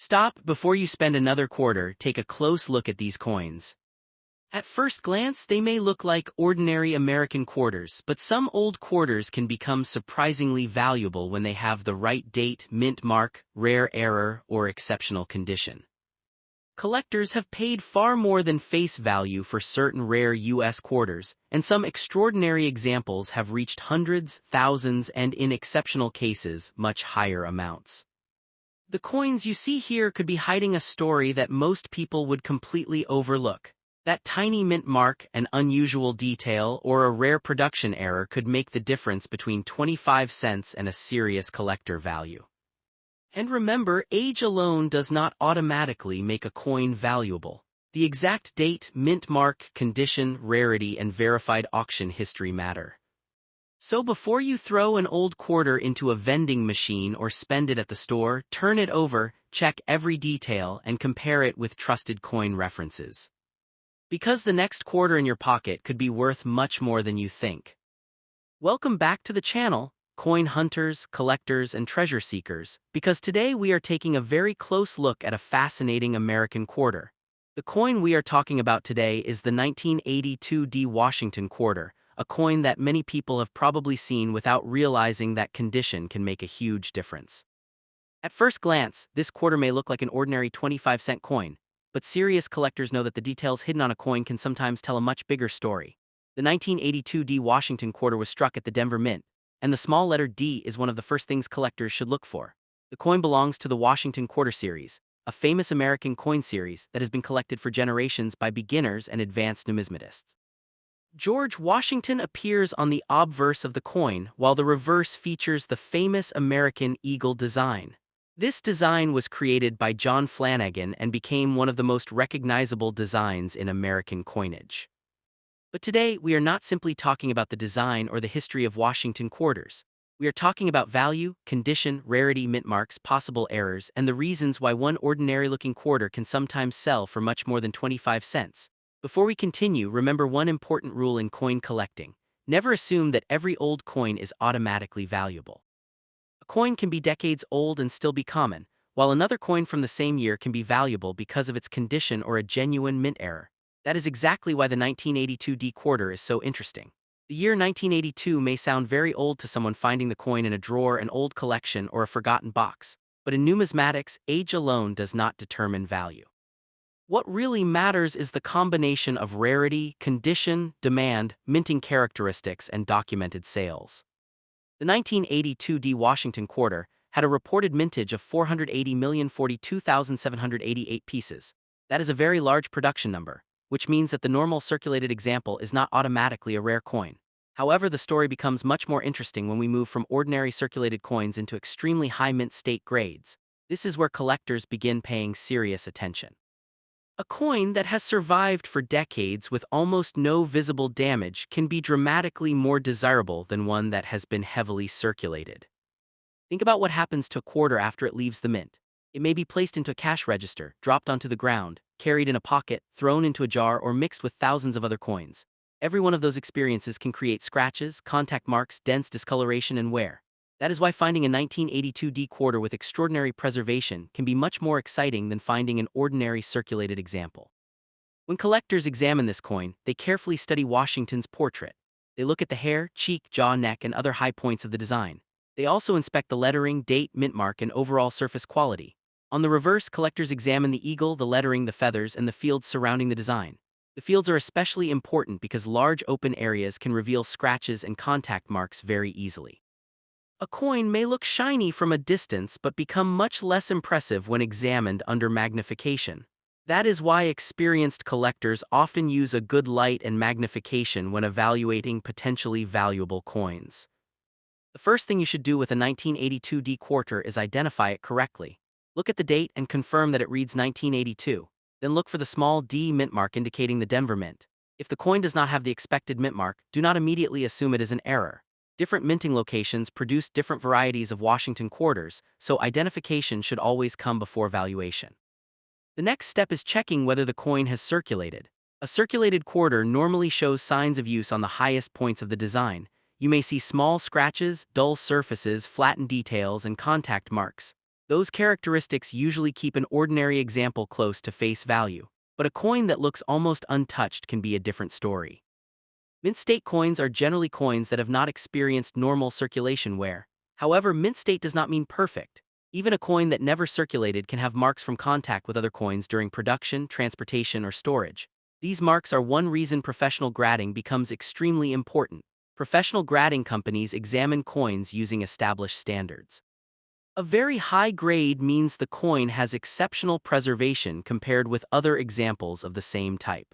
Stop before you spend another quarter. Take a close look at these coins. At first glance, they may look like ordinary American quarters, but some old quarters can become surprisingly valuable when they have the right date, mint mark, rare error, or exceptional condition. Collectors have paid far more than face value for certain rare U.S. quarters, and some extraordinary examples have reached hundreds, thousands, and in exceptional cases, much higher amounts. The coins you see here could be hiding a story that most people would completely overlook. That tiny mint mark, an unusual detail, or a rare production error could make the difference between 25 cents and a serious collector value. And remember, age alone does not automatically make a coin valuable. The exact date, mint mark, condition, rarity, and verified auction history matter. So before you throw an old quarter into a vending machine or spend it at the store, turn it over, check every detail, and compare it with trusted coin references. Because the next quarter in your pocket could be worth much more than you think. Welcome back to the channel, coin hunters, collectors, and treasure seekers, because today we are taking a very close look at a fascinating American quarter. The coin we are talking about today is the 1982 D Washington quarter, a coin that many people have probably seen without realizing that condition can make a huge difference. At first glance, this quarter may look like an ordinary 25-cent coin, but serious collectors know that the details hidden on a coin can sometimes tell a much bigger story. The 1982 D Washington quarter was struck at the Denver Mint, and the small letter D is one of the first things collectors should look for. The coin belongs to the Washington Quarter Series, a famous American coin series that has been collected for generations by beginners and advanced numismatists. George Washington appears on the obverse of the coin, while the reverse features the famous American eagle design. This design was created by John Flanagan and became one of the most recognizable designs in American coinage. But today, we are not simply talking about the design or the history of Washington quarters. We are talking about value, condition, rarity, mint marks, possible errors, and the reasons why one ordinary-looking quarter can sometimes sell for much more than 25 cents. Before we continue, remember one important rule in coin collecting. Never assume that every old coin is automatically valuable. A coin can be decades old and still be common, while another coin from the same year can be valuable because of its condition or a genuine mint error. That is exactly why the 1982 D quarter is so interesting. The year 1982 may sound very old to someone finding the coin in a drawer, an old collection, or a forgotten box, but in numismatics, age alone does not determine value. What really matters is the combination of rarity, condition, demand, minting characteristics, and documented sales. The 1982 D Washington quarter had a reported mintage of 480,042,788 pieces. That is a very large production number, which means that the normal circulated example is not automatically a rare coin. However, the story becomes much more interesting when we move from ordinary circulated coins into extremely high mint state grades. This is where collectors begin paying serious attention. A coin that has survived for decades with almost no visible damage can be dramatically more desirable than one that has been heavily circulated. Think about what happens to a quarter after it leaves the mint. It may be placed into a cash register, dropped onto the ground, carried in a pocket, thrown into a jar, or mixed with thousands of other coins. Every one of those experiences can create scratches, contact marks, dents, discoloration, and wear. That is why finding a 1982 D quarter with extraordinary preservation can be much more exciting than finding an ordinary circulated example. When collectors examine this coin, they carefully study Washington's portrait. They look at the hair, cheek, jaw, neck, and other high points of the design. They also inspect the lettering, date, mint mark, and overall surface quality. On the reverse, collectors examine the eagle, the lettering, the feathers, and the fields surrounding the design. The fields are especially important because large open areas can reveal scratches and contact marks very easily. A coin may look shiny from a distance but become much less impressive when examined under magnification. That is why experienced collectors often use a good light and magnification when evaluating potentially valuable coins. The first thing you should do with a 1982 D quarter is identify it correctly. Look at the date and confirm that it reads 1982. Then look for the small D mint mark indicating the Denver Mint. If the coin does not have the expected mint mark, do not immediately assume it is an error. Different minting locations produce different varieties of Washington quarters, so identification should always come before valuation. The next step is checking whether the coin has circulated. A circulated quarter normally shows signs of use on the highest points of the design. You may see small scratches, dull surfaces, flattened details, and contact marks. Those characteristics usually keep an ordinary example close to face value, but a coin that looks almost untouched can be a different story. Mint state coins are generally coins that have not experienced normal circulation wear. However, mint state does not mean perfect. Even a coin that never circulated can have marks from contact with other coins during production, transportation, or storage. These marks are one reason professional grading becomes extremely important. Professional grading companies examine coins using established standards. A very high grade means the coin has exceptional preservation compared with other examples of the same type.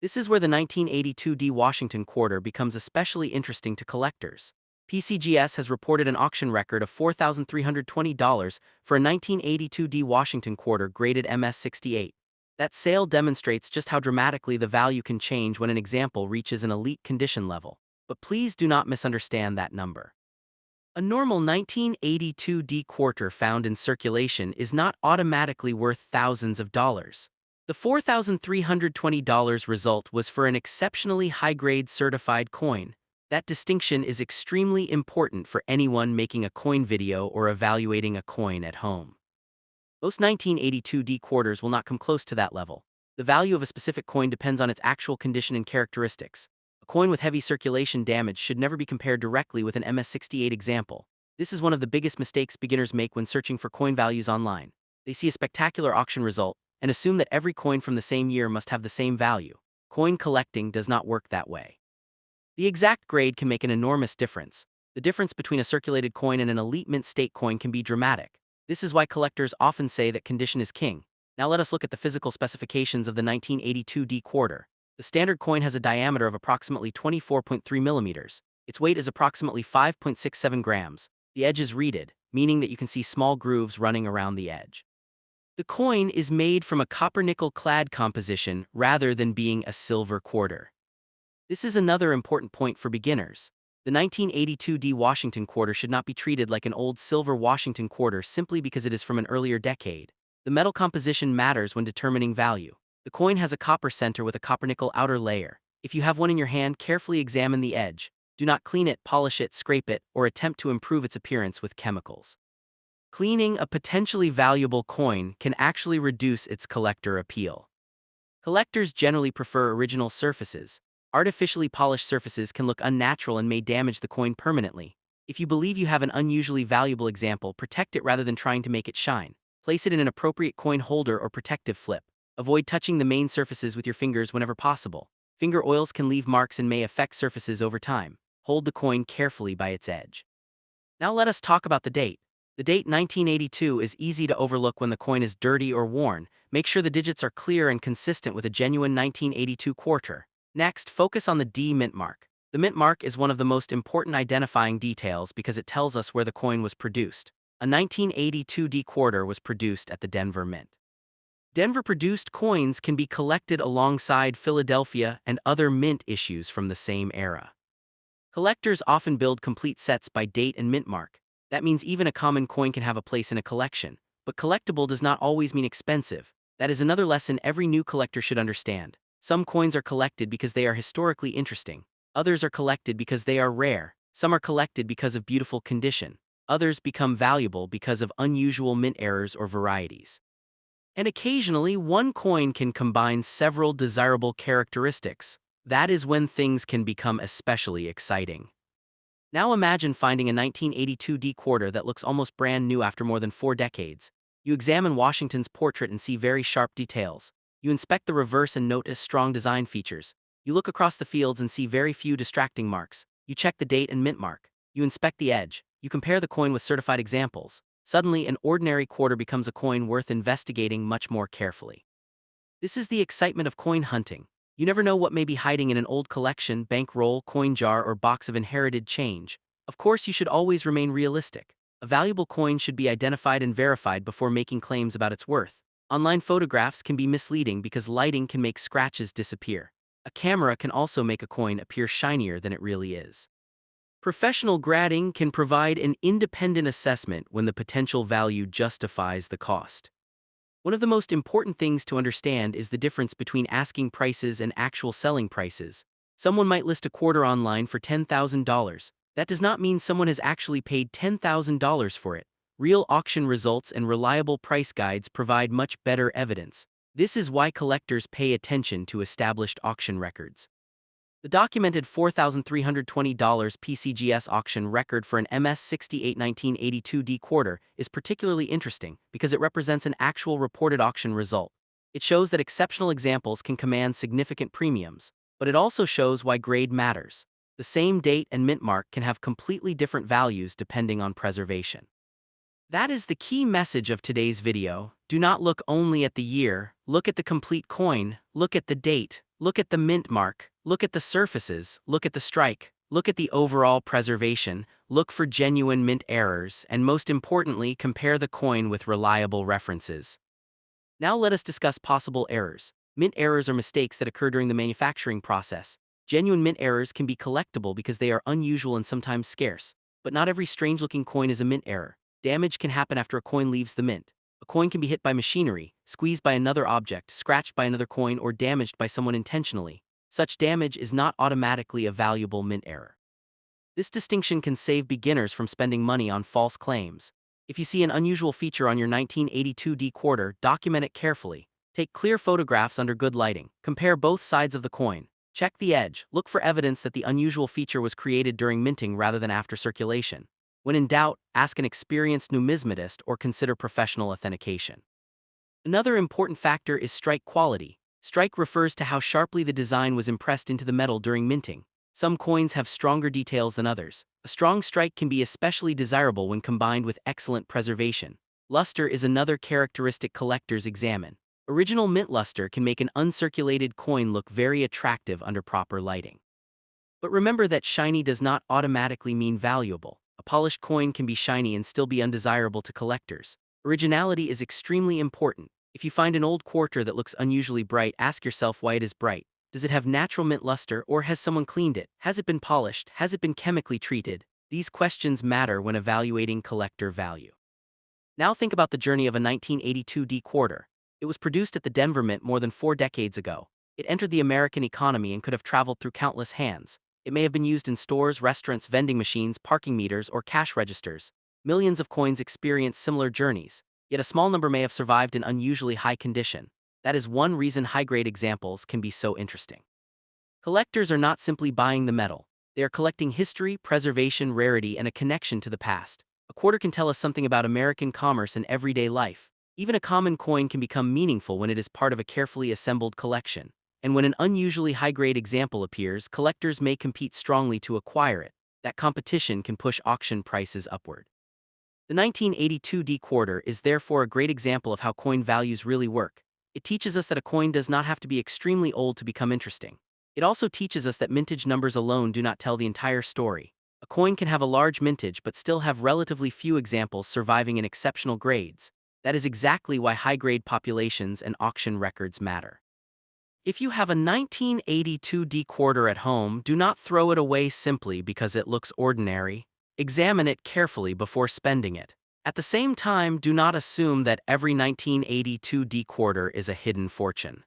This is where the 1982 D Washington quarter becomes especially interesting to collectors. PCGS has reported an auction record of $4,320 for a 1982 D Washington quarter graded MS-68. That sale demonstrates just how dramatically the value can change when an example reaches an elite condition level. But please do not misunderstand that number. A normal 1982 D quarter found in circulation is not automatically worth thousands of dollars. The $4,320 result was for an exceptionally high-grade certified coin. That distinction is extremely important for anyone making a coin video or evaluating a coin at home. Most 1982 D quarters will not come close to that level. The value of a specific coin depends on its actual condition and characteristics. A coin with heavy circulation damage should never be compared directly with an MS-68 example. This is one of the biggest mistakes beginners make when searching for coin values online. They see a spectacular auction result and assume that every coin from the same year must have the same value. Coin collecting does not work that way. The exact grade can make an enormous difference. The difference between a circulated coin and an elite mint state coin can be dramatic. This is why collectors often say that condition is king. Now let us look at the physical specifications of the 1982 D quarter. The standard coin has a diameter of approximately 24.3 millimeters. Its weight is approximately 5.67 grams. The edge is reeded, meaning that you can see small grooves running around the edge. The coin is made from a copper-nickel clad composition rather than being a silver quarter. This is another important point for beginners. The 1982 D Washington quarter should not be treated like an old silver Washington quarter simply because it is from an earlier decade. The metal composition matters when determining value. The coin has a copper center with a copper-nickel outer layer. If you have one in your hand, carefully examine the edge. Do not clean it, polish it, scrape it, or attempt to improve its appearance with chemicals. Cleaning a potentially valuable coin can actually reduce its collector appeal. Collectors generally prefer original surfaces. Artificially polished surfaces can look unnatural and may damage the coin permanently. If you believe you have an unusually valuable example, protect it rather than trying to make it shine. Place it in an appropriate coin holder or protective flip. Avoid touching the main surfaces with your fingers whenever possible. Finger oils can leave marks and may affect surfaces over time. Hold the coin carefully by its edge. Now let us talk about the date. The date 1982 is easy to overlook when the coin is dirty or worn. Make sure the digits are clear and consistent with a genuine 1982 quarter. Next, focus on the D mint mark. The mint mark is one of the most important identifying details because it tells us where the coin was produced. A 1982 D quarter was produced at the Denver Mint. Denver-produced coins can be collected alongside Philadelphia and other mint issues from the same era. Collectors often build complete sets by date and mint mark. That means even a common coin can have a place in a collection. But collectible does not always mean expensive. That is another lesson every new collector should understand. Some coins are collected because they are historically interesting. Others are collected because they are rare. Some are collected because of beautiful condition. Others become valuable because of unusual mint errors or varieties. And occasionally, one coin can combine several desirable characteristics. That is when things can become especially exciting. Now imagine finding a 1982 D quarter that looks almost brand new after more than 4 decades. You examine Washington's portrait and see very sharp details. You inspect the reverse and notice strong design features. You look across the fields and see very few distracting marks. You check the date and mint mark. You inspect the edge. You compare the coin with certified examples. Suddenly, an ordinary quarter becomes a coin worth investigating much more carefully. This is the excitement of coin hunting. You never know what may be hiding in an old collection, bankroll, coin jar, or box of inherited change. Of course, you should always remain realistic. A valuable coin should be identified and verified before making claims about its worth. Online photographs can be misleading because lighting can make scratches disappear. A camera can also make a coin appear shinier than it really is. Professional grading can provide an independent assessment when the potential value justifies the cost. One of the most important things to understand is the difference between asking prices and actual selling prices. Someone might list a quarter online for $10,000. That does not mean someone has actually paid $10,000 for it. Real auction results and reliable price guides provide much better evidence. This is why collectors pay attention to established auction records. The documented $4,320 PCGS auction record for an MS68 1982D quarter is particularly interesting because it represents an actual reported auction result. It shows that exceptional examples can command significant premiums, but it also shows why grade matters. The same date and mint mark can have completely different values depending on preservation. That is the key message of today's video. Do not look only at the year, look at the complete coin, look at the date, look at the mint mark, look at the surfaces, look at the strike, look at the overall preservation, look for genuine mint errors, and most importantly, compare the coin with reliable references. Now let us discuss possible errors. Mint errors are mistakes that occur during the manufacturing process. Genuine mint errors can be collectible because they are unusual and sometimes scarce. But not every strange-looking coin is a mint error. Damage can happen after a coin leaves the mint. A coin can be hit by machinery, squeezed by another object, scratched by another coin, or damaged by someone intentionally. Such damage is not automatically a valuable mint error. This distinction can save beginners from spending money on false claims. If you see an unusual feature on your 1982D quarter, document it carefully. Take clear photographs under good lighting. Compare both sides of the coin. Check the edge. Look for evidence that the unusual feature was created during minting rather than after circulation. When in doubt, ask an experienced numismatist or consider professional authentication. Another important factor is strike quality. Strike refers to how sharply the design was impressed into the metal during minting. Some coins have stronger details than others. A strong strike can be especially desirable when combined with excellent preservation. Luster is another characteristic collectors examine. Original mint luster can make an uncirculated coin look very attractive under proper lighting. But remember that shiny does not automatically mean valuable. A polished coin can be shiny and still be undesirable to collectors. Originality is extremely important. If you find an old quarter that looks unusually bright, ask yourself why it is bright. Does it have natural mint luster, or has someone cleaned it? Has it been polished? Has it been chemically treated? These questions matter when evaluating collector value. Now think about the journey of a 1982D quarter. It was produced at the Denver Mint more than 4 decades ago. It entered the American economy and could have traveled through countless hands. It may have been used in stores, restaurants, vending machines, parking meters, or cash registers. Millions of coins experience similar journeys, yet a small number may have survived in unusually high condition. That is one reason high-grade examples can be so interesting. Collectors are not simply buying the metal. They are collecting history, preservation, rarity, and a connection to the past. A quarter can tell us something about American commerce and everyday life. Even a common coin can become meaningful when it is part of a carefully assembled collection. And when an unusually high-grade example appears, collectors may compete strongly to acquire it. That competition can push auction prices upward. The 1982D quarter is therefore a great example of how coin values really work. It teaches us that a coin does not have to be extremely old to become interesting. It also teaches us that mintage numbers alone do not tell the entire story. A coin can have a large mintage but still have relatively few examples surviving in exceptional grades. That is exactly why high-grade populations and auction records matter. If you have a 1982D quarter at home, do not throw it away simply because it looks ordinary. Examine it carefully before spending it. At the same time, do not assume that every 1982D quarter is a hidden fortune.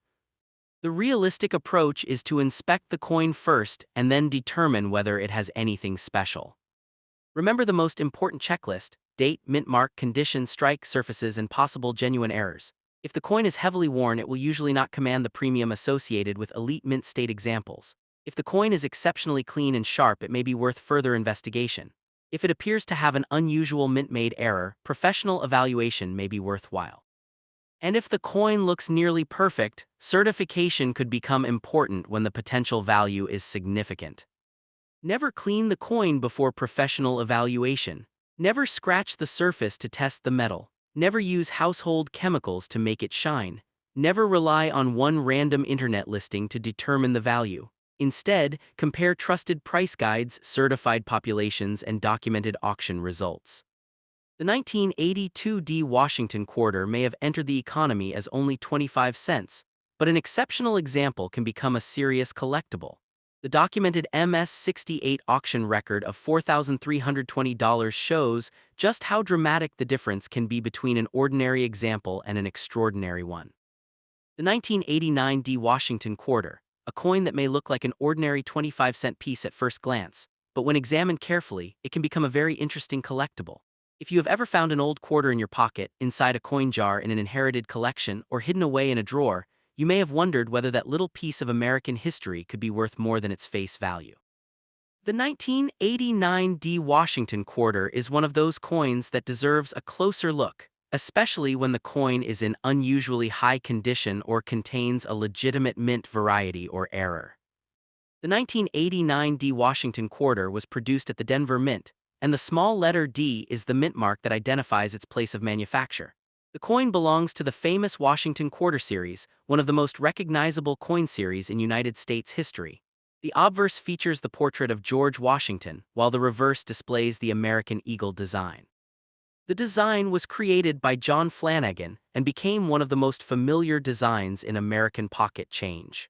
The realistic approach is to inspect the coin first and then determine whether it has anything special. Remember the most important checklist: date, mint mark, condition, strike, surfaces, and possible genuine errors. If the coin is heavily worn, it will usually not command the premium associated with elite mint state examples. If the coin is exceptionally clean and sharp, it may be worth further investigation. If it appears to have an unusual mint-made error, professional evaluation may be worthwhile. And if the coin looks nearly perfect, certification could become important when the potential value is significant. Never clean the coin before professional evaluation. Never scratch the surface to test the metal. Never use household chemicals to make it shine. Never rely on one random internet listing to determine the value. Instead, compare trusted price guides, certified populations, and documented auction results. The 1982D Washington quarter may have entered the economy as only 25 cents, but an exceptional example can become a serious collectible. The documented MS68 auction record of $4,320 shows just how dramatic the difference can be between an ordinary example and an extraordinary one. The 1989D Washington quarter, a coin that may look like an ordinary 25-cent piece at first glance, but when examined carefully, it can become a very interesting collectible. If you have ever found an old quarter in your pocket, inside a coin jar in an inherited collection, or hidden away in a drawer, you may have wondered whether that little piece of American history could be worth more than its face value. The 1989 D. Washington quarter is one of those coins that deserves a closer look, especially when the coin is in unusually high condition or contains a legitimate mint variety or error. The 1989 D. Washington quarter was produced at the Denver Mint, and the small letter D is the mint mark that identifies its place of manufacture. The coin belongs to the famous Washington Quarter Series, one of the most recognizable coin series in United States history. The obverse features the portrait of George Washington, while the reverse displays the American Eagle design. The design was created by John Flanagan and became one of the most familiar designs in American pocket change.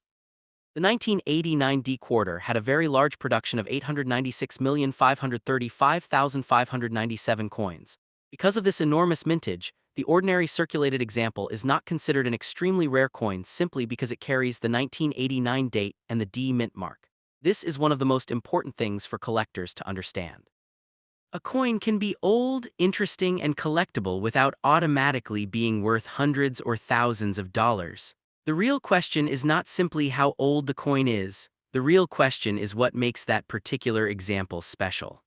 The 1989 D quarter had a very large production of 896,535,597 coins. Because of this enormous mintage, the ordinary circulated example is not considered an extremely rare coin simply because it carries the 1989 date and the D mint mark. This is one of the most important things for collectors to understand. A coin can be old, interesting, and collectible without automatically being worth hundreds or thousands of dollars. The real question is not simply how old the coin is, the real question is what makes that particular example special.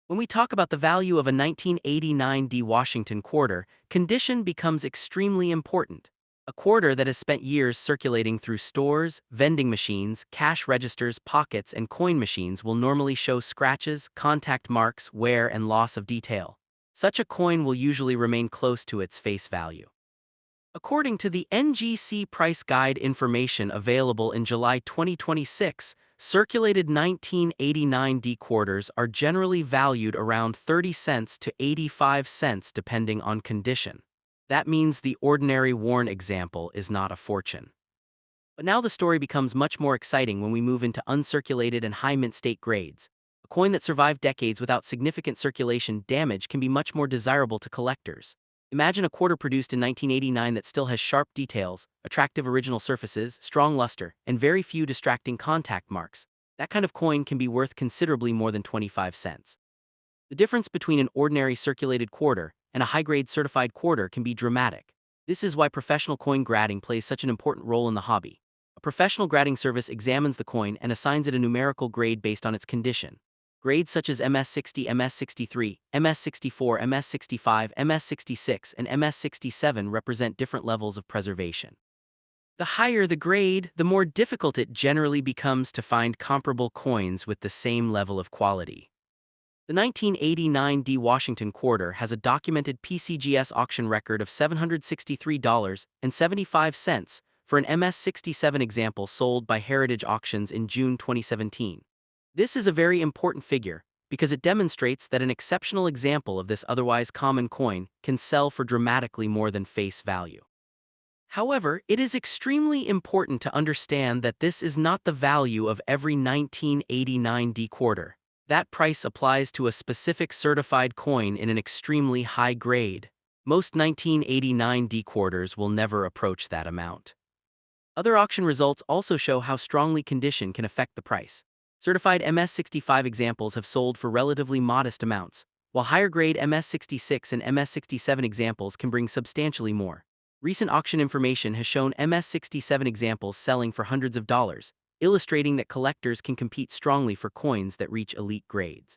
When we talk about the value of a 1989 D. Washington quarter, condition becomes extremely important. A quarter that has spent years circulating through stores, vending machines, cash registers, pockets, and coin machines will normally show scratches, contact marks, wear, and loss of detail. Such a coin will usually remain close to its face value. According to the NGC price guide information available in July 2026, circulated 1989 D quarters are generally valued around 30 cents to 85 cents depending on condition. That means the ordinary worn example is not a fortune. But now the story becomes much more exciting when we move into uncirculated and high mint state grades. A coin that survived decades without significant circulation damage can be much more desirable to collectors. Imagine a quarter produced in 1989 that still has sharp details, attractive original surfaces, strong luster, and very few distracting contact marks. That kind of coin can be worth considerably more than 25 cents. The difference between an ordinary circulated quarter and a high-grade certified quarter can be dramatic. This is why professional coin grading plays such an important role in the hobby. A professional grading service examines the coin and assigns it a numerical grade based on its condition. Grades such as MS60, MS63, MS64, MS65, MS66, and MS67 represent different levels of preservation. The higher the grade, the more difficult it generally becomes to find comparable coins with the same level of quality. The 1989 D. Washington quarter has a documented PCGS auction record of $763.75 for an MS67 example sold by Heritage Auctions in June 2017. This is a very important figure because it demonstrates that an exceptional example of this otherwise common coin can sell for dramatically more than face value. However, it is extremely important to understand that this is not the value of every 1989 D quarter. That price applies to a specific certified coin in an extremely high grade. Most 1989 D quarters will never approach that amount. Other auction results also show how strongly condition can affect the price. Certified MS65 examples have sold for relatively modest amounts, while higher-grade MS66 and MS67 examples can bring substantially more. Recent auction information has shown MS67 examples selling for hundreds of dollars, illustrating that collectors can compete strongly for coins that reach elite grades.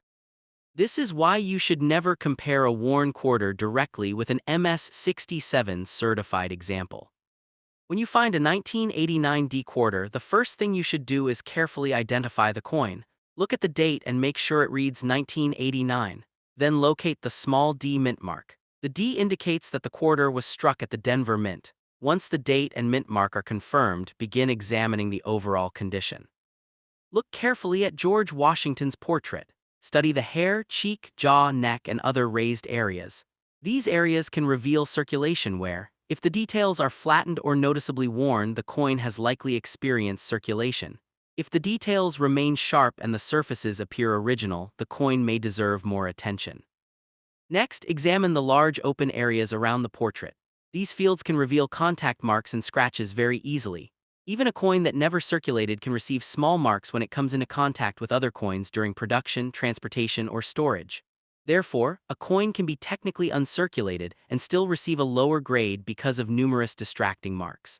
This is why you should never compare a worn quarter directly with an MS67 certified example. When you find a 1989 D quarter, the first thing you should do is carefully identify the coin. Look at the date and make sure it reads 1989. Then locate the small D mint mark. The D indicates that the quarter was struck at the Denver Mint. Once the date and mint mark are confirmed, begin examining the overall condition. Look carefully at George Washington's portrait. Study the hair, cheek, jaw, neck, and other raised areas. These areas can reveal circulation wear. If the details are flattened or noticeably worn, the coin has likely experienced circulation. If the details remain sharp and the surfaces appear original, the coin may deserve more attention. Next, examine the large open areas around the portrait. These fields can reveal contact marks and scratches very easily. Even a coin that never circulated can receive small marks when it comes into contact with other coins during production, transportation, or storage. Therefore, a coin can be technically uncirculated and still receive a lower grade because of numerous distracting marks.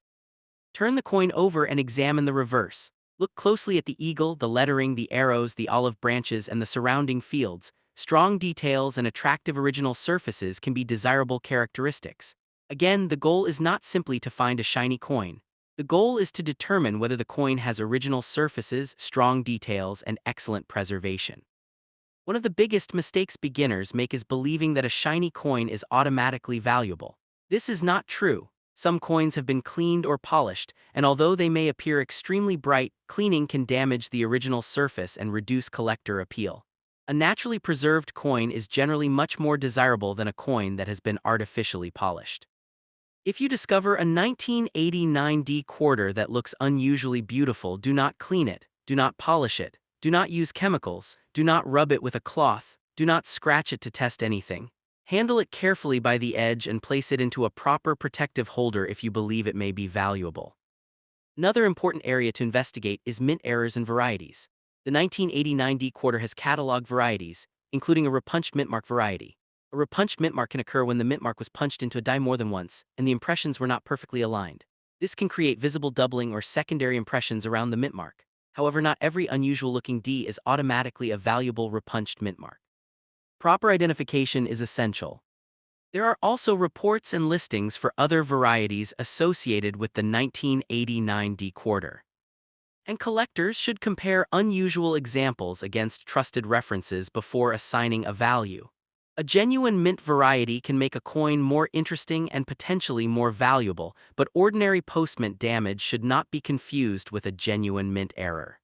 Turn the coin over and examine the reverse. Look closely at the eagle, the lettering, the arrows, the olive branches, and the surrounding fields. Strong details and attractive original surfaces can be desirable characteristics. Again, the goal is not simply to find a shiny coin. The goal is to determine whether the coin has original surfaces, strong details, and excellent preservation. One of the biggest mistakes beginners make is believing that a shiny coin is automatically valuable. This is not true. Some coins have been cleaned or polished, and although they may appear extremely bright, cleaning can damage the original surface and reduce collector appeal. A naturally preserved coin is generally much more desirable than a coin that has been artificially polished. If you discover a 1989D quarter that looks unusually beautiful, do not clean it, do not polish it, do not use chemicals, do not rub it with a cloth, do not scratch it to test anything. Handle it carefully by the edge and place it into a proper protective holder if you believe it may be valuable. Another important area to investigate is mint errors and varieties. The 1989D quarter has catalog varieties, including a repunched mintmark variety. A repunched mintmark can occur when the mintmark was punched into a die more than once, and the impressions were not perfectly aligned. This can create visible doubling or secondary impressions around the mintmark. However, not every unusual-looking D is automatically a valuable repunched mintmark. Proper identification is essential. There are also reports and listings for other varieties associated with the 1989D quarter. And collectors should compare unusual examples against trusted references before assigning a value. A genuine mint variety can make a coin more interesting and potentially more valuable, but ordinary post-mint damage should not be confused with a genuine mint error.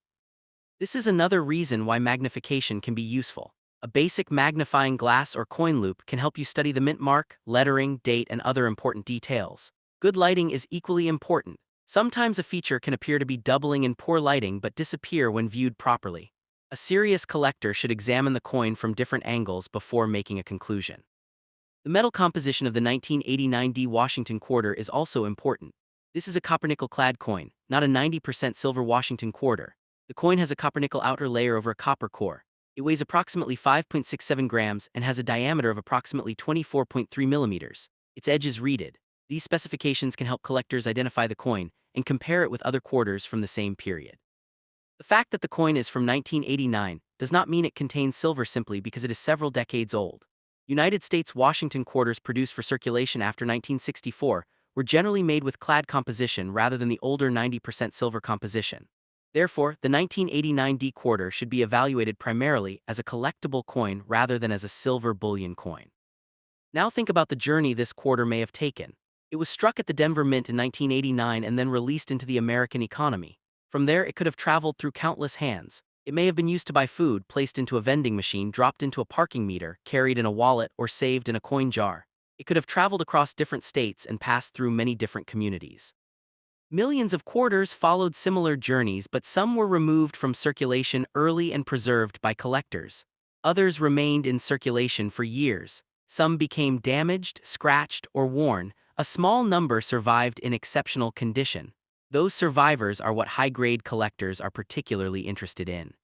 This is another reason why magnification can be useful. A basic magnifying glass or coin loupe can help you study the mint mark, lettering, date, and other important details. Good lighting is equally important. Sometimes a feature can appear to be doubling in poor lighting but disappear when viewed properly. A serious collector should examine the coin from different angles before making a conclusion. The metal composition of the 1989D Washington quarter is also important. This is a copper-nickel clad coin, not a 90% silver Washington quarter. The coin has a copper-nickel outer layer over a copper core. It weighs approximately 5.67 grams and has a diameter of approximately 24.3 millimeters. Its edge is reeded. These specifications can help collectors identify the coin and compare it with other quarters from the same period. The fact that the coin is from 1989 does not mean it contains silver simply because it is several decades old. United States Washington quarters produced for circulation after 1964 were generally made with clad composition rather than the older 90% silver composition. Therefore, the 1989D quarter should be evaluated primarily as a collectible coin rather than as a silver bullion coin. Now think about the journey this quarter may have taken. It was struck at the Denver Mint in 1989 and then released into the American economy. From there, it could have traveled through countless hands. It may have been used to buy food, placed into a vending machine, dropped into a parking meter, carried in a wallet, or saved in a coin jar. It could have traveled across different states and passed through many different communities. Millions of quarters followed similar journeys, but some were removed from circulation early and preserved by collectors. Others remained in circulation for years. Some became damaged, scratched, or worn. A small number survived in exceptional condition. Those survivors are what high-grade collectors are particularly interested in.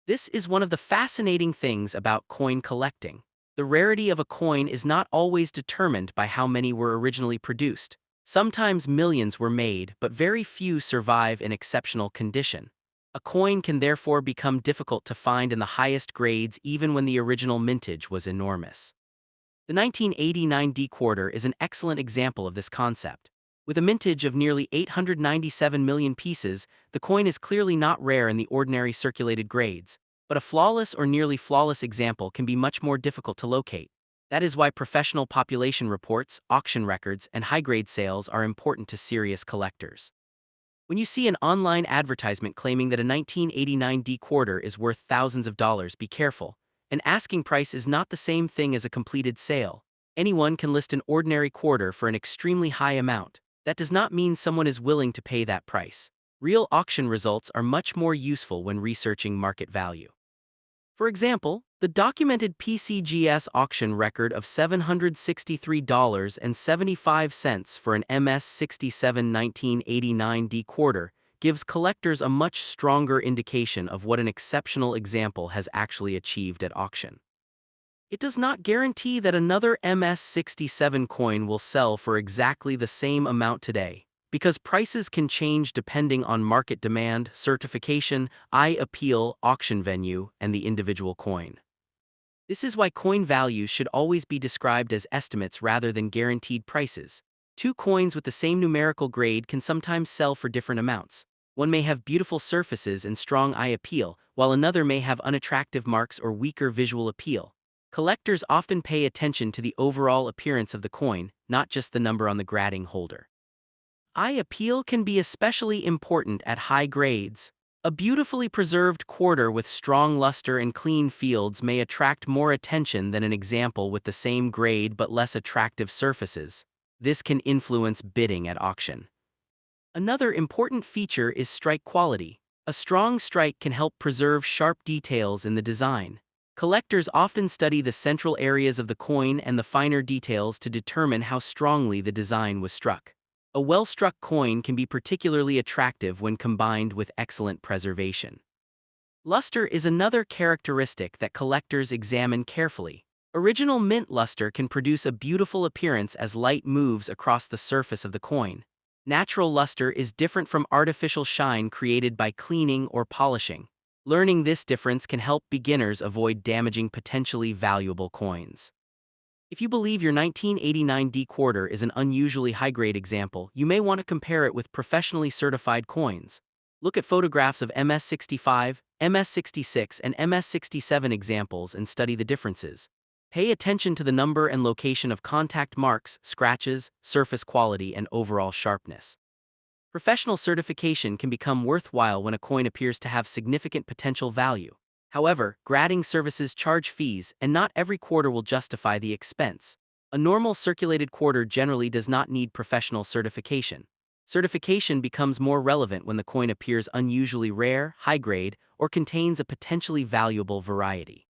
This is one of the fascinating things about coin collecting. The rarity of a coin is not always determined by how many were originally produced. Sometimes millions were made, but very few survive in exceptional condition. A coin can therefore become difficult to find in the highest grades even when the original mintage was enormous. The 1989D quarter is an excellent example of this concept. With a mintage of nearly 897 million pieces, the coin is clearly not rare in the ordinary circulated grades, but a flawless or nearly flawless example can be much more difficult to locate. That is why professional population reports, auction records, and high-grade sales are important to serious collectors. When you see an online advertisement claiming that a 1989D quarter is worth thousands of dollars, be careful. An asking price is not the same thing as a completed sale. Anyone can list an ordinary quarter for an extremely high amount. That does not mean someone is willing to pay that price. Real auction results are much more useful when researching market value. For example, the documented PCGS auction record of $763.75 for an MS67 1989D quarter gives collectors a much stronger indication of what an exceptional example has actually achieved at auction. It does not guarantee that another MS-67 coin will sell for exactly the same amount today, because prices can change depending on market demand, certification, appeal, auction venue, and the individual coin. This is why coin values should always be described as estimates rather than guaranteed prices. Two coins with the same numerical grade can sometimes sell for different amounts. One may have beautiful surfaces and strong eye appeal, while another may have unattractive marks or weaker visual appeal. Collectors often pay attention to the overall appearance of the coin, not just the number on the grading holder. Eye appeal can be especially important at high grades. A beautifully preserved quarter with strong luster and clean fields may attract more attention than an example with the same grade but less attractive surfaces. This can influence bidding at auction. Another important feature is strike quality. A strong strike can help preserve sharp details in the design. Collectors often study the central areas of the coin and the finer details to determine how strongly the design was struck. A well-struck coin can be particularly attractive when combined with excellent preservation. Luster is another characteristic that collectors examine carefully. Original mint luster can produce a beautiful appearance as light moves across the surface of the coin. Natural luster is different from artificial shine created by cleaning or polishing. Learning this difference can help beginners avoid damaging potentially valuable coins. If you believe your 1989 D quarter is an unusually high-grade example, you may want to compare it with professionally certified coins. Look at photographs of MS-65, MS-66, and MS-67 examples and study the differences. Pay attention to the number and location of contact marks, scratches, surface quality, and overall sharpness. Professional certification can become worthwhile when a coin appears to have significant potential value. However, grading services charge fees, and not every quarter will justify the expense. A normal circulated quarter generally does not need professional certification. Certification becomes more relevant when the coin appears unusually rare, high-grade, or contains a potentially valuable variety.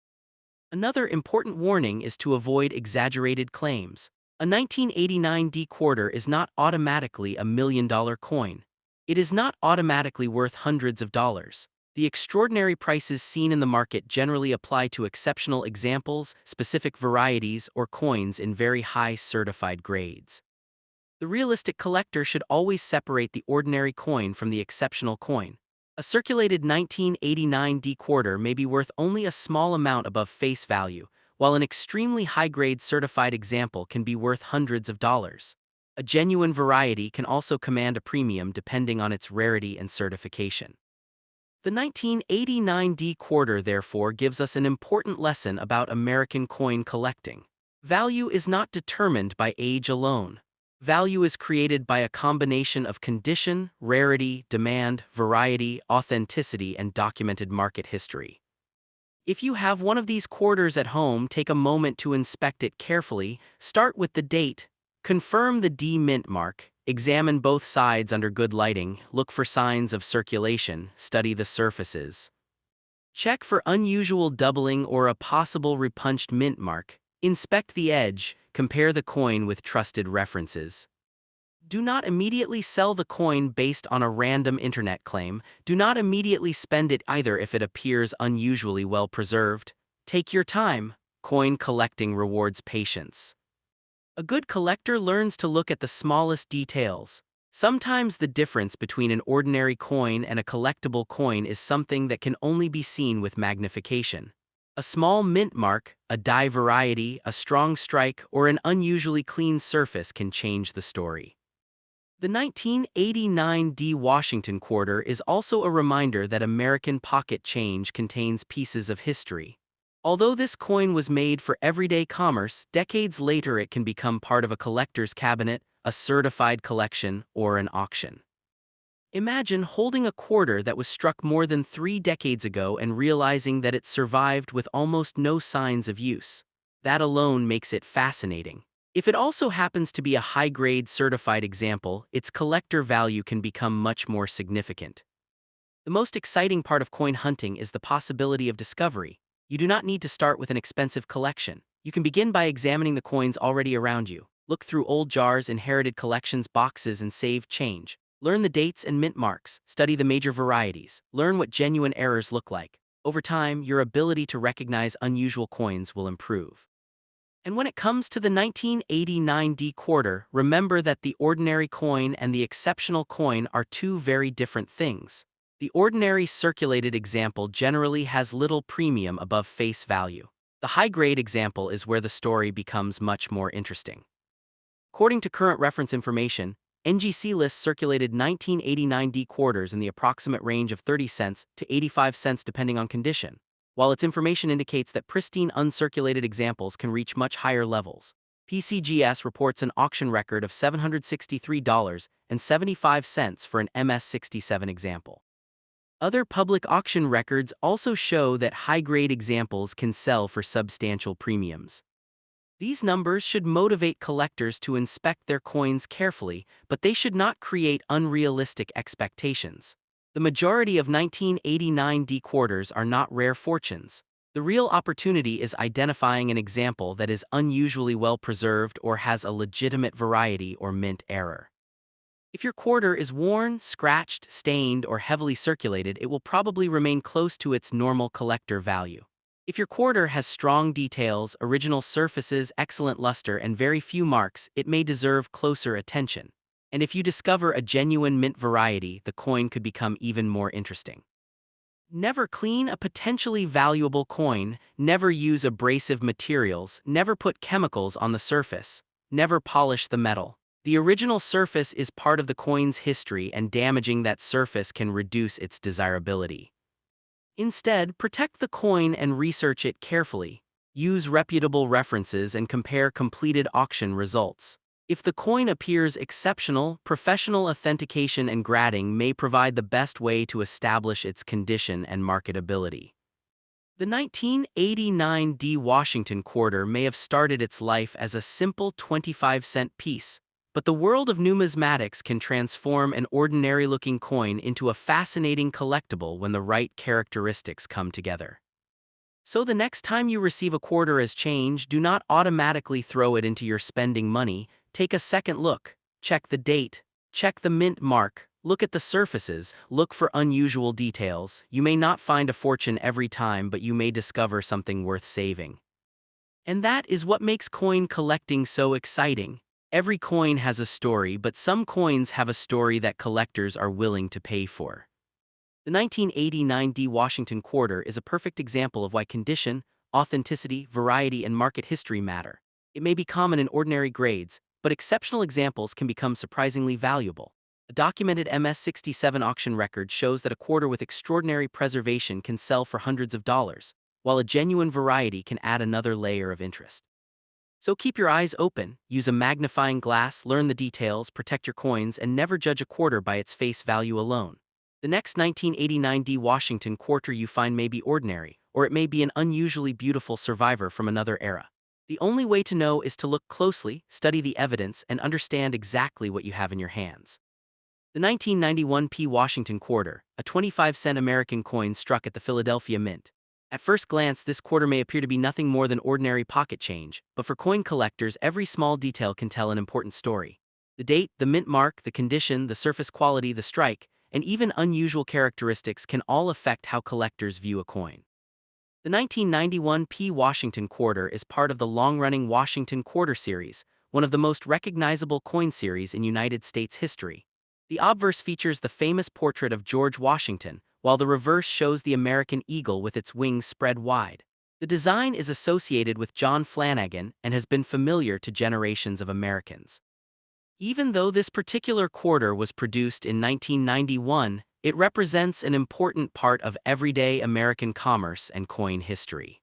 Another important warning is to avoid exaggerated claims. A 1989 D quarter is not automatically a $1 million coin. It is not automatically worth hundreds of dollars. The extraordinary prices seen in the market generally apply to exceptional examples, specific varieties, or coins in very high certified grades. The realistic collector should always separate the ordinary coin from the exceptional coin. A circulated 1989 D quarter may be worth only a small amount above face value, while an extremely high-grade certified example can be worth hundreds of dollars. A genuine variety can also command a premium depending on its rarity and certification. The 1989 D quarter therefore gives us an important lesson about American coin collecting. Value is not determined by age alone. Value is created by a combination of condition, rarity, demand, variety, authenticity, and documented market history. If you have one of these quarters at home, take a moment to inspect it carefully. Start with the date. Confirm the D mint mark. Examine both sides under good lighting. Look for signs of circulation. Study the surfaces. Check for unusual doubling or a possible repunched mint mark. Inspect the edge. Compare the coin with trusted references. Do not immediately sell the coin based on a random internet claim. Do not immediately spend it either if it appears unusually well preserved. Take your time. Coin collecting rewards patience. A good collector learns to look at the smallest details. Sometimes the difference between an ordinary coin and a collectible coin is something that can only be seen with magnification. A small mint mark, a die variety, a strong strike, or an unusually clean surface can change the story. The 1989 D Washington quarter is also a reminder that American pocket change contains pieces of history. Although this coin was made for everyday commerce, decades later it can become part of a collector's cabinet, a certified collection, or an auction. Imagine holding a quarter that was struck more than 3 decades ago and realizing that it survived with almost no signs of use. That alone makes it fascinating. If it also happens to be a high-grade certified example, its collector value can become much more significant. The most exciting part of coin hunting is the possibility of discovery. You do not need to start with an expensive collection. You can begin by examining the coins already around you. Look through old jars, inherited collections, boxes, and saved change. Learn the dates and mint marks. Study the major varieties. Learn what genuine errors look like. Over time, your ability to recognize unusual coins will improve. And when it comes to the 1989 D quarter, remember that the ordinary coin and the exceptional coin are two very different things. The ordinary circulated example generally has little premium above face value. The high-grade example is where the story becomes much more interesting. According to current reference information, NGC lists circulated 1989 D quarters in the approximate range of 30 cents to 85 cents depending on condition, while its information indicates that pristine uncirculated examples can reach much higher levels. PCGS reports an auction record of $763.75 for an MS-67 example. Other public auction records also show that high-grade examples can sell for substantial premiums. These numbers should motivate collectors to inspect their coins carefully, but they should not create unrealistic expectations. The majority of 1989 D quarters are not rare fortunes. The real opportunity is identifying an example that is unusually well preserved or has a legitimate variety or mint error. If your quarter is worn, scratched, stained, or heavily circulated, it will probably remain close to its normal collector value. If your quarter has strong details, original surfaces, excellent luster, and very few marks, it may deserve closer attention. And if you discover a genuine mint variety, the coin could become even more interesting. Never clean a potentially valuable coin, never use abrasive materials, never put chemicals on the surface, never polish the metal. The original surface is part of the coin's history, and damaging that surface can reduce its desirability. Instead, protect the coin and research it carefully. Use reputable references and compare completed auction results. If the coin appears exceptional, professional authentication and grading may provide the best way to establish its condition and marketability. The 1989 D Washington quarter may have started its life as a simple 25-cent piece, but the world of numismatics can transform an ordinary-looking coin into a fascinating collectible when the right characteristics come together. So the next time you receive a quarter as change, do not automatically throw it into your spending money. Take a second look. Check the date. Check the mint mark. Look at the surfaces. Look for unusual details. You may not find a fortune every time, but you may discover something worth saving. And that is what makes coin collecting so exciting. Every coin has a story, but some coins have a story that collectors are willing to pay for. The 1989 D Washington quarter is a perfect example of why condition, authenticity, variety, and market history matter. It may be common in ordinary grades, but exceptional examples can become surprisingly valuable. A documented MS-67 auction record shows that a quarter with extraordinary preservation can sell for hundreds of dollars, while a genuine variety can add another layer of interest. So keep your eyes open, use a magnifying glass, learn the details, protect your coins, and never judge a quarter by its face value alone. The next 1989 D Washington quarter you find may be ordinary, or it may be an unusually beautiful survivor from another era. The only way to know is to look closely, study the evidence, and understand exactly what you have in your hands. The 1991 P Washington quarter, a 25-cent American coin struck at the Philadelphia Mint. At first glance, this quarter may appear to be nothing more than ordinary pocket change, but for coin collectors, every small detail can tell an important story. The date, the mint mark, the condition, the surface quality, the strike, and even unusual characteristics can all affect how collectors view a coin. The 1991 P Washington quarter is part of the long-running Washington Quarter series, one of the most recognizable coin series in United States history. The obverse features the famous portrait of George Washington, while the reverse shows the American eagle with its wings spread wide. The design is associated with John Flanagan and has been familiar to generations of Americans. Even though this particular quarter was produced in 1991, it represents an important part of everyday American commerce and coin history.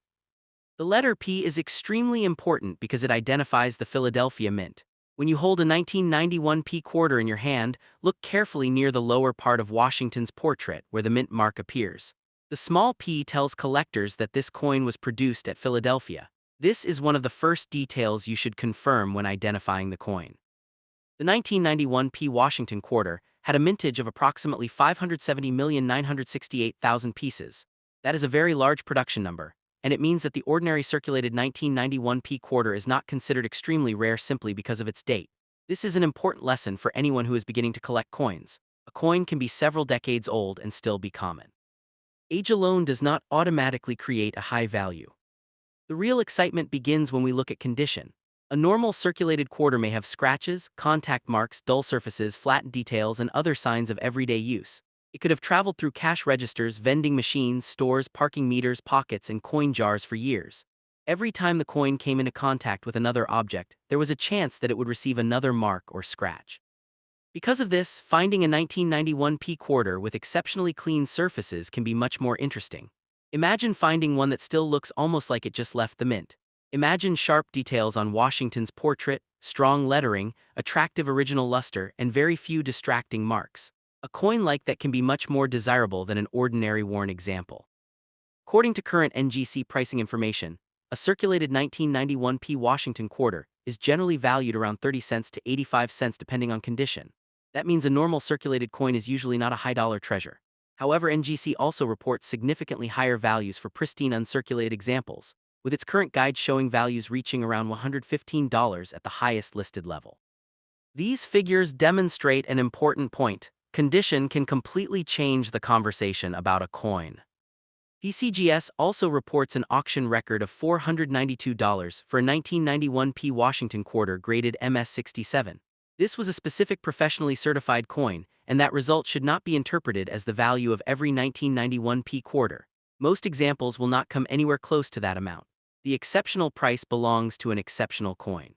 The letter P is extremely important because it identifies the Philadelphia Mint. When you hold a 1991 P quarter in your hand, look carefully near the lower part of Washington's portrait where the mint mark appears. The small p tells collectors that this coin was produced at Philadelphia. This is one of the first details you should confirm when identifying the coin. The 1991 P Washington quarter had a mintage of approximately 570,968,000 pieces. That is a very large production number, and it means that the ordinary circulated 1991 P quarter is not considered extremely rare simply because of its date. This is an important lesson for anyone who is beginning to collect coins. A coin can be several decades old and still be common. Age alone does not automatically create a high value. The real excitement begins when we look at condition. A normal circulated quarter may have scratches, contact marks, dull surfaces, flattened details, and other signs of everyday use. It could have traveled through cash registers, vending machines, stores, parking meters, pockets, and coin jars for years. Every time the coin came into contact with another object, there was a chance that it would receive another mark or scratch. Because of this, finding a 1991 P quarter with exceptionally clean surfaces can be much more interesting. Imagine finding one that still looks almost like it just left the mint. Imagine sharp details on Washington's portrait, strong lettering, attractive original luster, and very few distracting marks. A coin like that can be much more desirable than an ordinary worn example. According to current NGC pricing information, a circulated 1991 P Washington quarter is generally valued around 30 cents to 85 cents depending on condition. That means a normal circulated coin is usually not a high-dollar treasure. However, NGC also reports significantly higher values for pristine uncirculated examples, with its current guide showing values reaching around $115 at the highest listed level. These figures demonstrate an important point. Condition can completely change the conversation about a coin. PCGS also reports an auction record of $492 for a 1991 P Washington quarter graded MS67. This was a specific professionally certified coin, and that result should not be interpreted as the value of every 1991 P quarter. Most examples will not come anywhere close to that amount. The exceptional price belongs to an exceptional coin.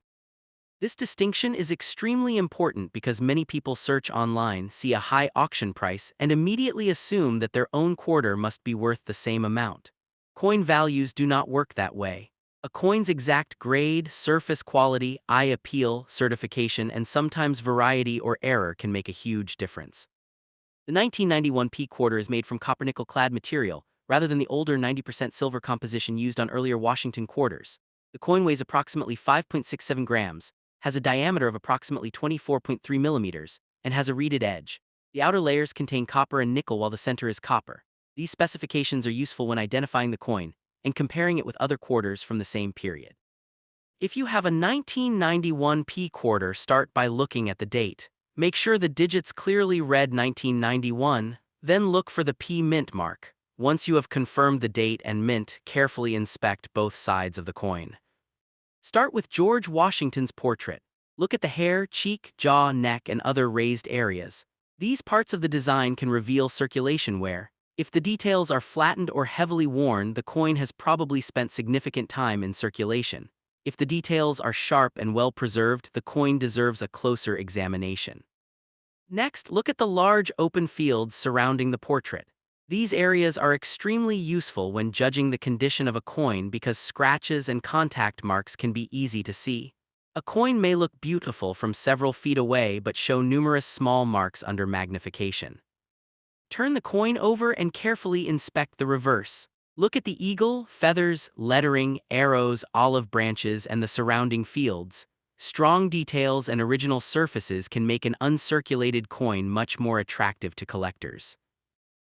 This distinction is extremely important because many people search online, see a high auction price, and immediately assume that their own quarter must be worth the same amount. Coin values do not work that way. A coin's exact grade, surface quality, eye appeal, certification, and sometimes variety or error can make a huge difference. The 1991 P quarter is made from copper-nickel-clad material, rather than the older 90% silver composition used on earlier Washington quarters. The coin weighs approximately 5.67 grams, has a diameter of approximately 24.3 millimeters, and has a reeded edge. The outer layers contain copper and nickel while the center is copper. These specifications are useful when identifying the coin and comparing it with other quarters from the same period. If you have a 1991 P quarter, start by looking at the date. Make sure the digits clearly read 1991, then look for the P mint mark. Once you have confirmed the date and mint, carefully inspect both sides of the coin. Start with George Washington's portrait. Look at the hair, cheek, jaw, neck, and other raised areas. These parts of the design can reveal circulation wear. If the details are flattened or heavily worn, the coin has probably spent significant time in circulation. If the details are sharp and well preserved, the coin deserves a closer examination. Next, look at the large open fields surrounding the portrait. These areas are extremely useful when judging the condition of a coin because scratches and contact marks can be easy to see. A coin may look beautiful from several feet away but show numerous small marks under magnification. Turn the coin over and carefully inspect the reverse. Look at the eagle, feathers, lettering, arrows, olive branches, and the surrounding fields. Strong details and original surfaces can make an uncirculated coin much more attractive to collectors.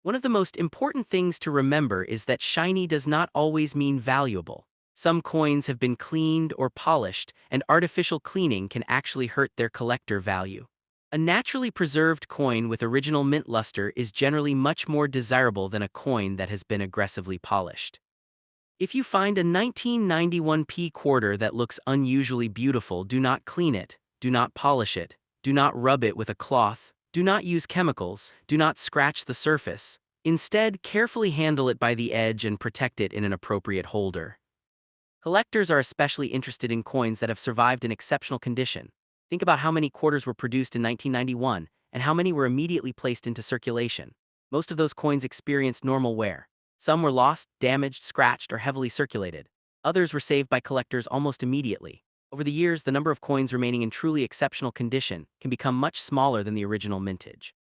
One of the most important things to remember is that shiny does not always mean valuable. Some coins have been cleaned or polished, and artificial cleaning can actually hurt their collector value. A naturally preserved coin with original mint luster is generally much more desirable than a coin that has been aggressively polished. If you find a 1991 P quarter that looks unusually beautiful, do not clean it, do not polish it, do not rub it with a cloth, do not use chemicals, do not scratch the surface. Instead, carefully handle it by the edge and protect it in an appropriate holder. Collectors are especially interested in coins that have survived in exceptional condition. Think about how many quarters were produced in 1991 and how many were immediately placed into circulation. Most of those coins experienced normal wear. Some were lost, damaged, scratched, or heavily circulated. Others were saved by collectors almost immediately. Over the years, the number of coins remaining in truly exceptional condition can become much smaller than the original mintage.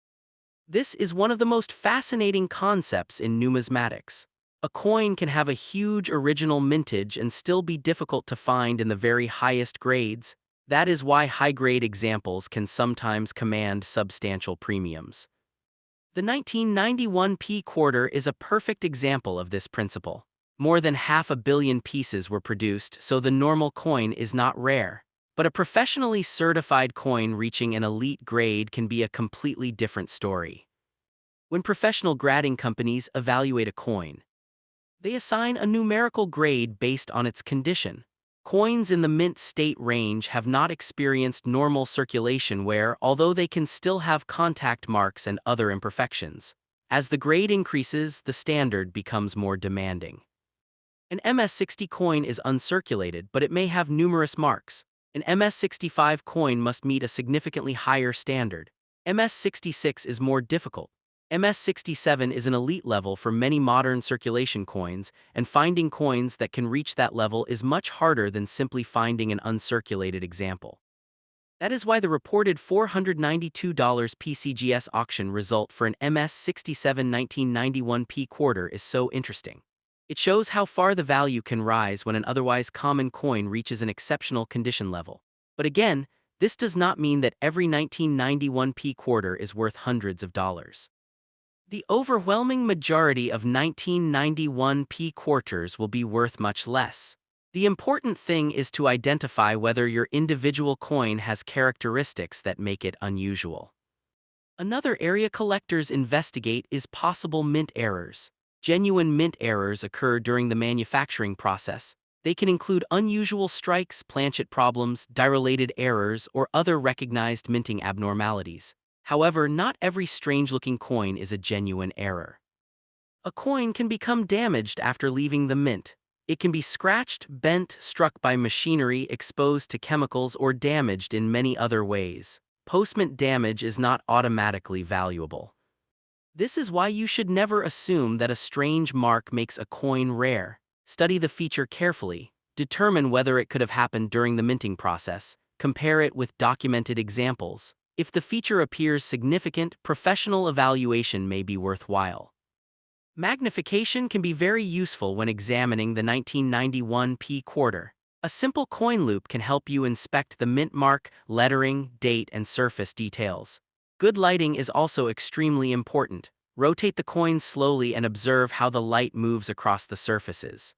This is one of the most fascinating concepts in numismatics. A coin can have a huge original mintage and still be difficult to find in the very highest grades. That is why high-grade examples can sometimes command substantial premiums. The 1991 P quarter is a perfect example of this principle. More than 500 million pieces were produced, so the normal coin is not rare. But a professionally certified coin reaching an elite grade can be a completely different story. When professional grading companies evaluate a coin, they assign a numerical grade based on its condition. Coins in the mint state range have not experienced normal circulation wear, although they can still have contact marks and other imperfections. As the grade increases, the standard becomes more demanding. An MS-60 coin is uncirculated, but it may have numerous marks. An MS-65 coin must meet a significantly higher standard. MS-66 is more difficult. MS-67 is an elite level for many modern circulation coins, and finding coins that can reach that level is much harder than simply finding an uncirculated example. That is why the reported $492 PCGS auction result for an MS-67 1991 P quarter is so interesting. It shows how far the value can rise when an otherwise common coin reaches an exceptional condition level. But again, this does not mean that every 1991 P quarter is worth hundreds of dollars. The overwhelming majority of 1991 P quarters will be worth much less. The important thing is to identify whether your individual coin has characteristics that make it unusual. Another area collectors investigate is possible mint errors. Genuine mint errors occur during the manufacturing process. They can include unusual strikes, planchet problems, die-related errors, or other recognized minting abnormalities. However, not every strange-looking coin is a genuine error. A coin can become damaged after leaving the mint. It can be scratched, bent, struck by machinery, exposed to chemicals, or damaged in many other ways. Post-mint damage is not automatically valuable. This is why you should never assume that a strange mark makes a coin rare. Study the feature carefully, determine whether it could have happened during the minting process, compare it with documented examples. If the feature appears significant, professional evaluation may be worthwhile. Magnification can be very useful when examining the 1991 P quarter. A simple coin loop can help you inspect the mint mark, lettering, date, and surface details. Good lighting is also extremely important. Rotate the coin slowly and observe how the light moves across the surfaces.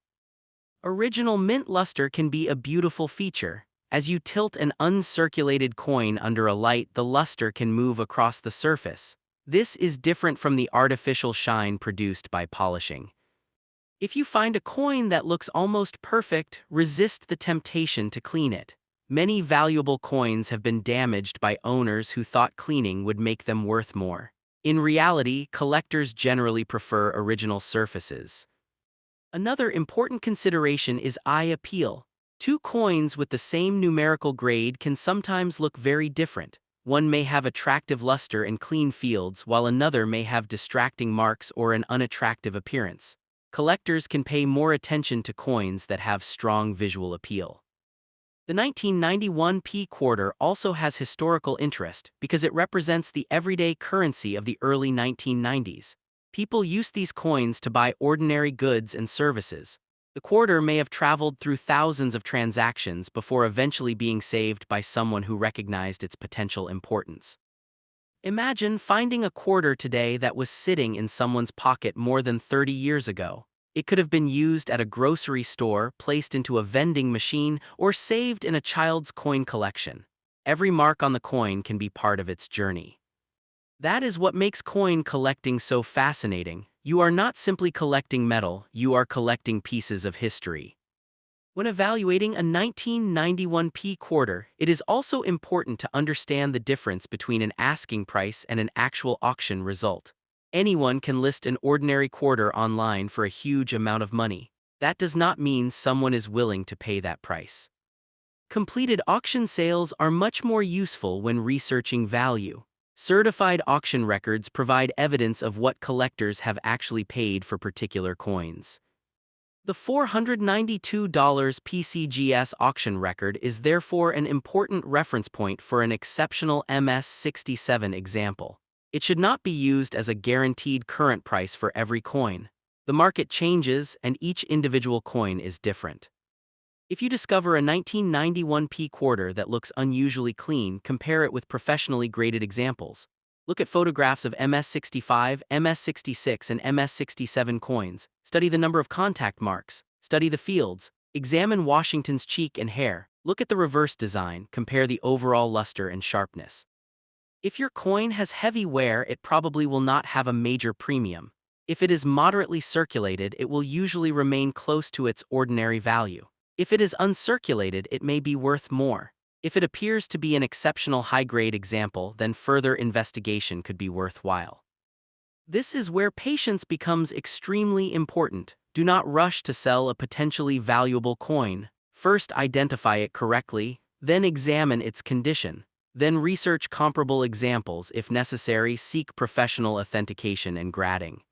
Original mint luster can be a beautiful feature. As you tilt an uncirculated coin under a light, the luster can move across the surface. This is different from the artificial shine produced by polishing. If you find a coin that looks almost perfect, resist the temptation to clean it. Many valuable coins have been damaged by owners who thought cleaning would make them worth more. In reality, collectors generally prefer original surfaces. Another important consideration is eye appeal. Two coins with the same numerical grade can sometimes look very different. One may have attractive luster and clean fields, while another may have distracting marks or an unattractive appearance. Collectors can pay more attention to coins that have strong visual appeal. The 1991 P quarter also has historical interest because it represents the everyday currency of the early 1990s. People used these coins to buy ordinary goods and services. The quarter may have traveled through thousands of transactions before eventually being saved by someone who recognized its potential importance. Imagine finding a quarter today that was sitting in someone's pocket more than 30 years ago. It could have been used at a grocery store, placed into a vending machine, or saved in a child's coin collection. Every mark on the coin can be part of its journey. That is what makes coin collecting so fascinating. You are not simply collecting metal, you are collecting pieces of history. When evaluating a 1991 P quarter, it is also important to understand the difference between an asking price and an actual auction result. Anyone can list an ordinary quarter online for a huge amount of money. That does not mean someone is willing to pay that price. Completed auction sales are much more useful when researching value. Certified auction records provide evidence of what collectors have actually paid for particular coins. The $492 PCGS auction record is therefore an important reference point for an exceptional MS-67 example. It should not be used as a guaranteed current price for every coin. The market changes, and each individual coin is different. If you discover a 1991 P quarter that looks unusually clean, compare it with professionally graded examples. Look at photographs of MS-65, MS-66, and MS-67 coins. Study the number of contact marks. Study the fields. Examine Washington's cheek and hair. Look at the reverse design. Compare the overall luster and sharpness. If your coin has heavy wear, it probably will not have a major premium. If it is moderately circulated, it will usually remain close to its ordinary value. If it is uncirculated, it may be worth more. If it appears to be an exceptional high-grade example, then further investigation could be worthwhile. This is where patience becomes extremely important. Do not rush to sell a potentially valuable coin. First identify it correctly, then examine its condition. Then research comparable examples. If necessary, seek professional authentication and grading.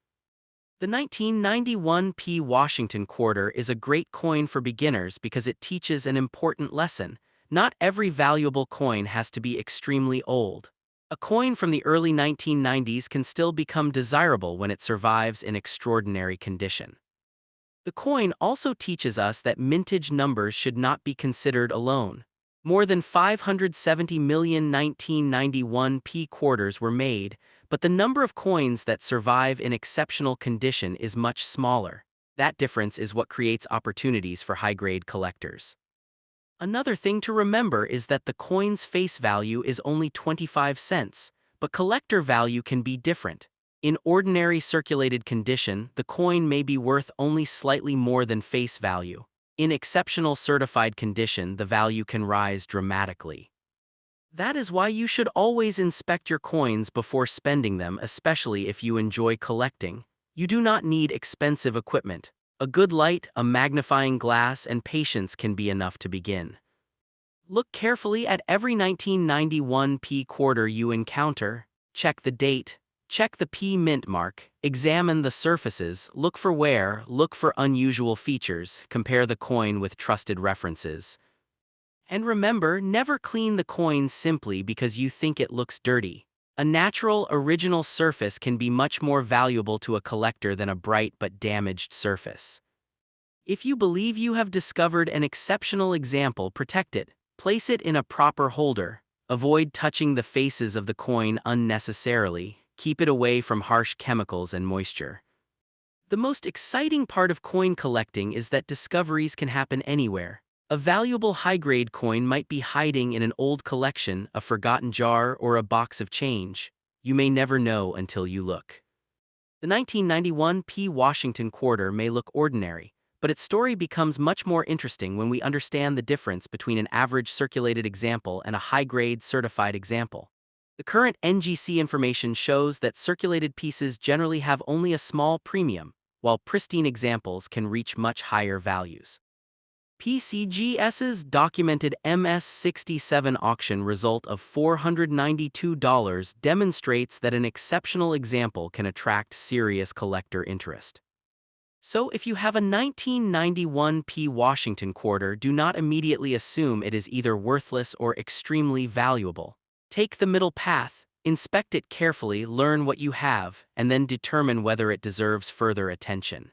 The 1991 P Washington quarter is a great coin for beginners because it teaches an important lesson. Not every valuable coin has to be extremely old. A coin from the early 1990s can still become desirable when it survives in extraordinary condition. The coin also teaches us that mintage numbers should not be considered alone. More than 570 million 1991 P quarters were made, but the number of coins that survive in exceptional condition is much smaller. That difference is what creates opportunities for high-grade collectors. Another thing to remember is that the coin's face value is only 25 cents, but collector value can be different. In ordinary circulated condition, the coin may be worth only slightly more than face value. In exceptional certified condition, the value can rise dramatically. That is why you should always inspect your coins before spending them, especially if you enjoy collecting. You do not need expensive equipment. A good light, a magnifying glass, and patience can be enough to begin. Look carefully at every 1991 P quarter you encounter. Check the date. Check the P mint mark, examine the surfaces, look for wear, look for unusual features, compare the coin with trusted references. And remember, never clean the coin simply because you think it looks dirty. A natural, original surface can be much more valuable to a collector than a bright but damaged surface. If you believe you have discovered an exceptional example, protect it. Place it in a proper holder. Avoid touching the faces of the coin unnecessarily. Keep it away from harsh chemicals and moisture. The most exciting part of coin collecting is that discoveries can happen anywhere. A valuable high-grade coin might be hiding in an old collection, a forgotten jar, or a box of change. You may never know until you look. The 1991 P Washington quarter may look ordinary, but its story becomes much more interesting when we understand the difference between an average circulated example and a high-grade certified example. The current NGC information shows that circulated pieces generally have only a small premium, while pristine examples can reach much higher values. PCGS's documented MS67 auction result of $492 demonstrates that an exceptional example can attract serious collector interest. So if you have a 1991 P Washington quarter, do not immediately assume it is either worthless or extremely valuable. Take the middle path, inspect it carefully, learn what you have, and then determine whether it deserves further attention.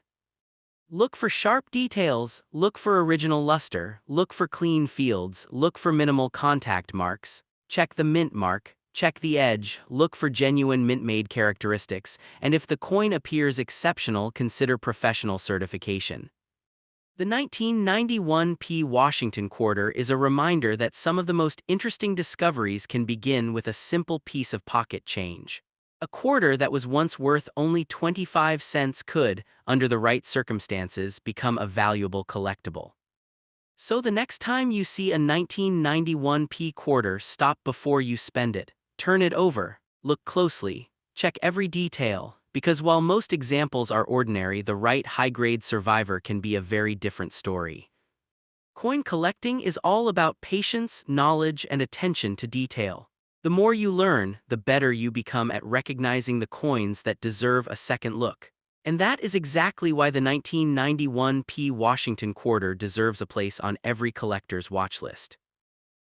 Look for sharp details, look for original luster, look for clean fields, look for minimal contact marks, check the mint mark, check the edge, look for genuine mint-made characteristics, and if the coin appears exceptional, consider professional certification. The 1991 P Washington quarter is a reminder that some of the most interesting discoveries can begin with a simple piece of pocket change. A quarter that was once worth only 25 cents could, under the right circumstances, become a valuable collectible. So the next time you see a 1991 P quarter, stop before you spend it. Turn it over, look closely, check every detail, because while most examples are ordinary, the right high-grade survivor can be a very different story. Coin collecting is all about patience, knowledge, and attention to detail. The more you learn, the better you become at recognizing the coins that deserve a second look. And that is exactly why the 1991 P Washington quarter deserves a place on every collector's watch list.